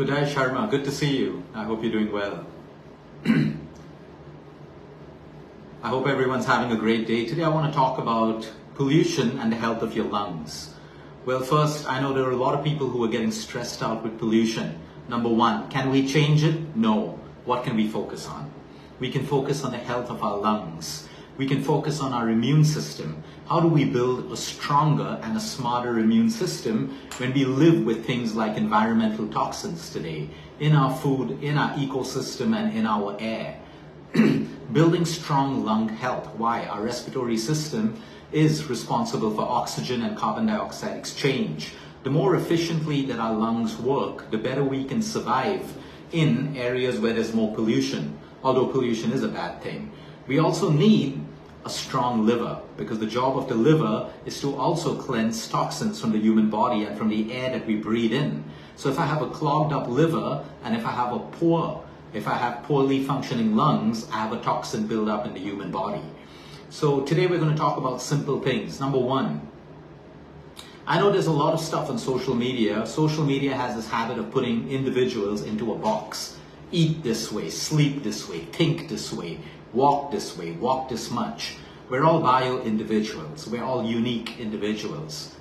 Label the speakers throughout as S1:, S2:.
S1: Uday Sharma, good to see you. I hope you're doing well. I hope everyone's having a great day. Today I want to talk about pollution and the health of your lungs. Well, first, I know there are a lot of people who are getting stressed out with pollution. Number one, can we change it? No. What can we focus on? We can focus on the health of our lungs. We can focus on our immune system. How do we build a stronger and a smarter immune system when we live with things like environmental toxins today, in our food, in our ecosystem, and in our air? Building strong lung health. Why? Our respiratory system is responsible for oxygen and carbon dioxide exchange. The more efficiently that our lungs work, the better we can survive in areas where there's more pollution, although pollution is a bad thing. We also need a strong liver, because the job of the liver is to also cleanse toxins from the human body and from the air that we breathe in. So if I have a clogged up liver and if I have poorly functioning lungs, I have a toxin buildup in the human body. So today we're going to talk about simple things. Number one, I know there's a lot of stuff on social media. Social media has this habit of putting individuals into a box. Eat this way, sleep this way, think this way, walk this way, walk this much. We're all bio individuals. We're all unique individuals.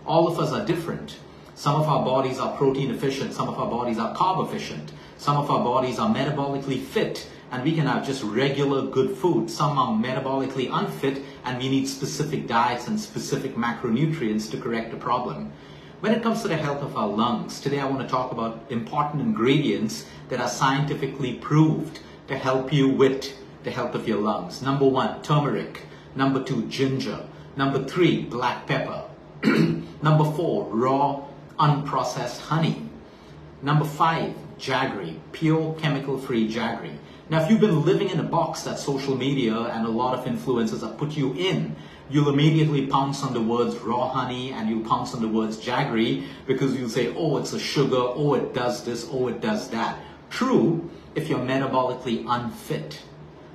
S1: All of us are different. Some of our bodies are protein efficient. Some of our bodies are carb efficient. Some of our bodies are metabolically fit and we can have just regular good food. Some are metabolically unfit and we need specific diets and specific macronutrients to correct the problem. When it comes to the health of our lungs, today I want to talk about important ingredients that are scientifically proved to help you with the health of your lungs. Number one, turmeric. Number two, ginger. Number three, black pepper. Number four, raw, unprocessed honey. Number five, jaggery, pure chemical-free jaggery. Now, if you've been living in a box that social media and a lot of influencers have put you in, you'll immediately pounce on the words raw honey and you'll pounce on the words jaggery because you'll say, oh, it's a sugar, oh, it does this, oh, it does that. True, if you're metabolically unfit.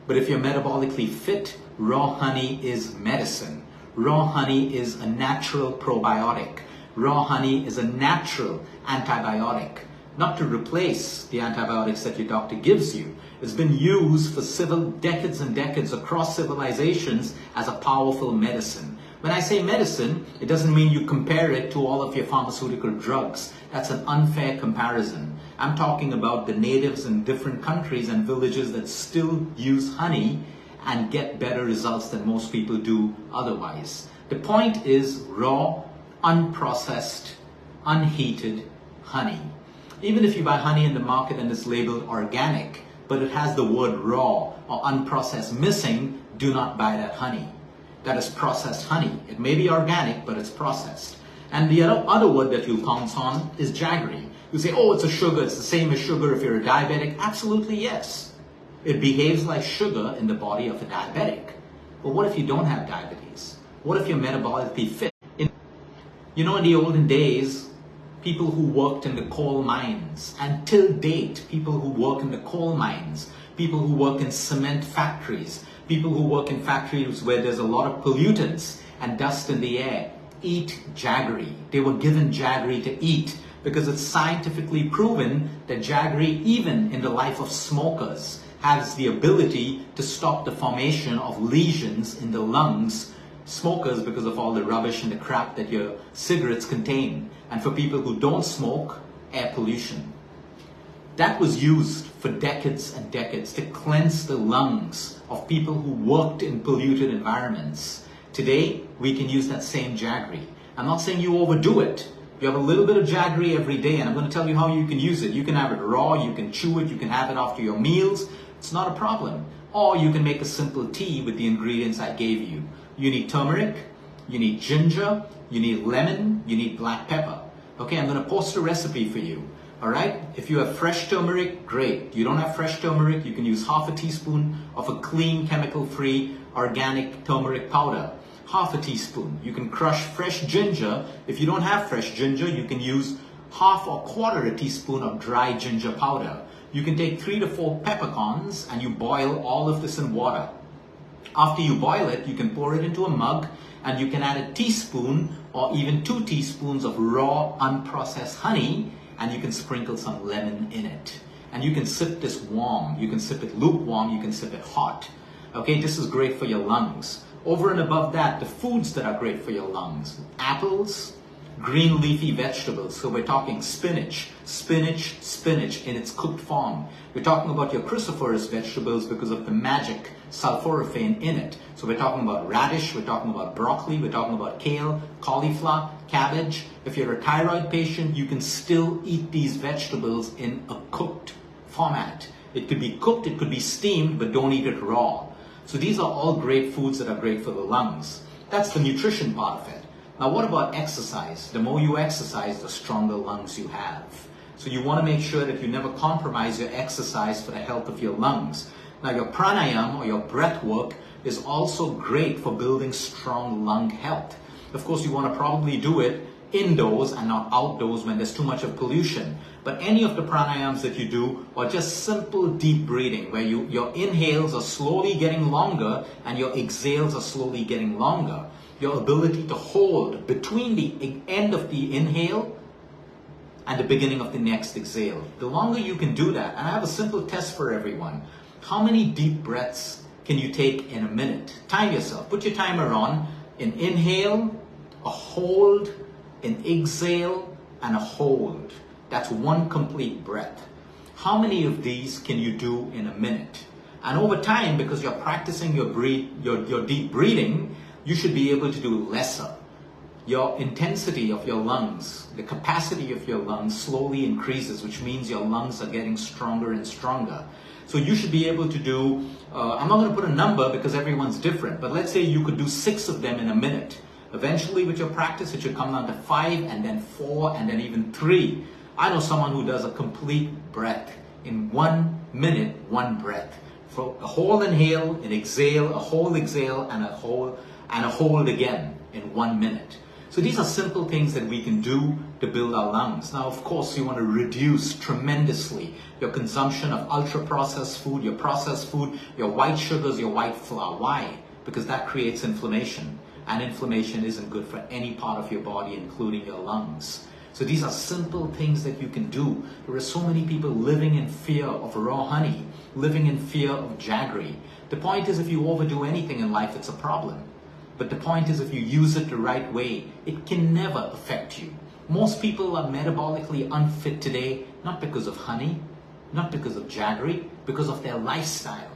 S1: But if you're metabolically fit, raw honey is medicine. Raw honey is a natural probiotic. Raw honey is a natural antibiotic. Not to replace the antibiotics that your doctor gives you. It's been used for several decades and decades across civilizations as a powerful medicine. When I say medicine, it doesn't mean you compare it to all of your pharmaceutical drugs. That's an unfair comparison. I'm talking about the natives in different countries and villages that still use honey and get better results than most people do otherwise. The point is raw, unprocessed, unheated honey. Even if you buy honey in the market and it's labeled organic, but it has the word raw or unprocessed missing, do not buy that honey. That is processed honey. It may be organic, but it's processed. And the other word that you'll pounce on is jaggery. You say, oh, it's a sugar, it's the same as sugar if you're a diabetic. Absolutely yes. It behaves like sugar in the body of a diabetic. But what if you don't have diabetes? What if you're metabolically fit? You know, in the olden days, people who worked in the coal mines, and till date, people who work in the coal mines, people who work in cement factories, people who work in factories where there's a lot of pollutants and dust in the air, eat jaggery. They were given jaggery to eat because it's scientifically proven that jaggery, even in the life of smokers, has the ability to stop the formation of lesions in the lungs. Smokers, because of all the rubbish and the crap that your cigarettes contain. And for people who don't smoke, air pollution. That was used for decades and decades to cleanse the lungs of people who worked in polluted environments. Today, we can use that same jaggery. I'm not saying you overdo it. You have a little bit of jaggery every day, and I'm going to tell you how you can use it. You can have it raw, you can chew it, you can have it after your meals. It's not a problem. Or you can make a simple tea with the ingredients I gave you. You need turmeric, you need ginger, you need lemon, you need black pepper. Okay, I'm going to post a recipe for you. All right, if you have fresh turmeric, great. You don't have fresh turmeric, you can use half a teaspoon of a clean, chemical-free, organic turmeric powder. Half a teaspoon. You can crush fresh ginger. If you don't have fresh ginger, you can use half or quarter a teaspoon of dry ginger powder. You can take 3 to 4 peppercorns and you boil all of this in water. After you boil it, you can pour it into a mug and you can add a teaspoon or even 2 teaspoons of raw unprocessed honey and you can sprinkle some lemon in it. And you can sip this warm, you can sip it lukewarm, you can sip it hot. Okay, this is great for your lungs. Over and above that, the foods that are great for your lungs: apples, green leafy vegetables. So we're talking spinach in its cooked form. We're talking about your cruciferous vegetables because of the magic sulforaphane in it. So we're talking about radish, we're talking about broccoli, we're talking about kale, cauliflower, cabbage. If you're a thyroid patient, you can still eat these vegetables in a cooked format. It could be cooked, it could be steamed, but don't eat it raw. So these are all great foods that are great for the lungs. That's the nutrition part of it. Now what about exercise? The more you exercise, the stronger lungs you have. So you want to make sure that you never compromise your exercise for the health of your lungs. Now your pranayama or your breath work is also great for building strong lung health. Of course, you want to probably do it indoors and not outdoors when there's too much of pollution. But any of the pranayams that you do are just simple deep breathing where your inhales are slowly getting longer and your exhales are slowly getting longer. Your ability to hold between the end of the inhale and the beginning of the next exhale. The longer you can do that, and I have a simple test for everyone. How many deep breaths can you take in a minute? Time yourself. Put your timer on. An inhale, a hold, an exhale, and a hold. That's one complete breath. How many of these can you do in a minute? And over time, because you're practicing your deep breathing, you should be able to do lesser. Your intensity of your lungs, the capacity of your lungs slowly increases, which means your lungs are getting stronger and stronger. So you should be able to do, I'm not going to put a number because everyone's different, but let's say you could do 6 of them in a minute. Eventually with your practice, it should come down to 5 and then 4 and then even 3. I know someone who does a complete breath. In 1 minute, 1 breath. For a whole inhale, an exhale, a whole exhale, and a hold again in 1 minute. So these are simple things that we can do to build our lungs. Now, of course, you want to reduce tremendously your consumption of ultra-processed food, your processed food, your white sugars, your white flour. Why? Because that creates inflammation. And inflammation isn't good for any part of your body, including your lungs. So these are simple things that you can do. There are so many people living in fear of raw honey, living in fear of jaggery. The point is, if you overdo anything in life, it's a problem. But the point is, if you use it the right way, it can never affect you. Most people are metabolically unfit today, not because of honey, not because of jaggery, because of their lifestyle.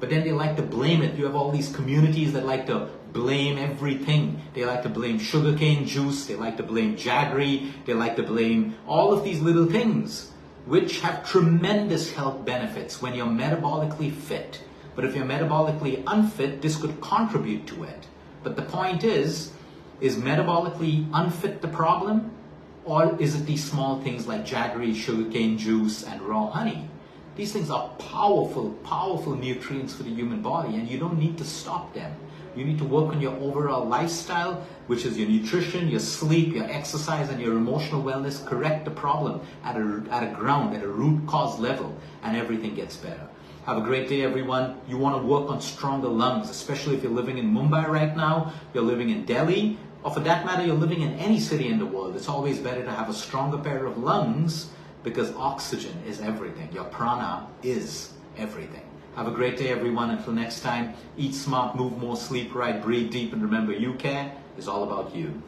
S1: But then they like to blame it. You have all these communities that like to blame everything. They like to blame sugarcane juice, they like to blame jaggery, they like to blame all of these little things, which have tremendous health benefits when you're metabolically fit. But if you're metabolically unfit, this could contribute to it. But the point is metabolically unfit the problem? Or is it these small things like jaggery, sugarcane juice, and raw honey? These things are powerful, powerful nutrients for the human body, and you don't need to stop them. You need to work on your overall lifestyle, which is your nutrition, your sleep, your exercise, and your emotional wellness. Correct the problem at a ground, at a root cause level, and everything gets better. Have a great day, everyone. You want to work on stronger lungs, especially if you're living in Mumbai right now, you're living in Delhi, or for that matter, you're living in any city in the world. It's always better to have a stronger pair of lungs because oxygen is everything. Your prana is everything. Have a great day, everyone. Until next time, eat smart, move more, sleep right, breathe deep, and remember, you care is all about you.